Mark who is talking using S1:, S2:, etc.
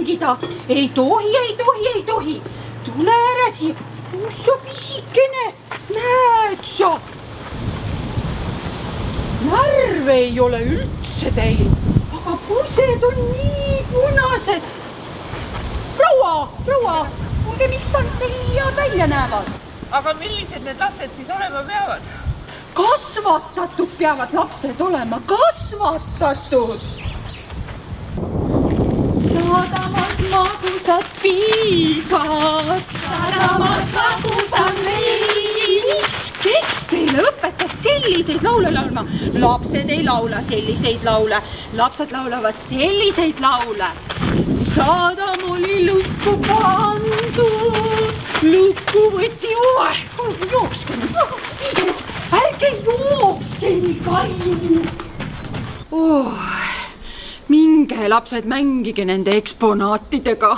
S1: mängida. ei tohi. tule ära siia. kus sa pisikene, näed sa? närve ei ole üldse teil, aga pused on nii punased. proua, kuulge, miks ta teil head välja näevad?
S2: aga millised need lapsed siis olema peavad?
S1: kasvatatud peavad lapsed olema, kasvatatud. sadamas magusad piigad, sadamas magusad leis. kes teile õpetas selliseid laule laulma? lapsed ei laula selliseid laule, lapsed laulavad selliseid laule. sadam oli lukku pandud, lukku võeti jookske nüüd, ärge jookske nii palju. minge lapsed, mängige nende eksponaatidega.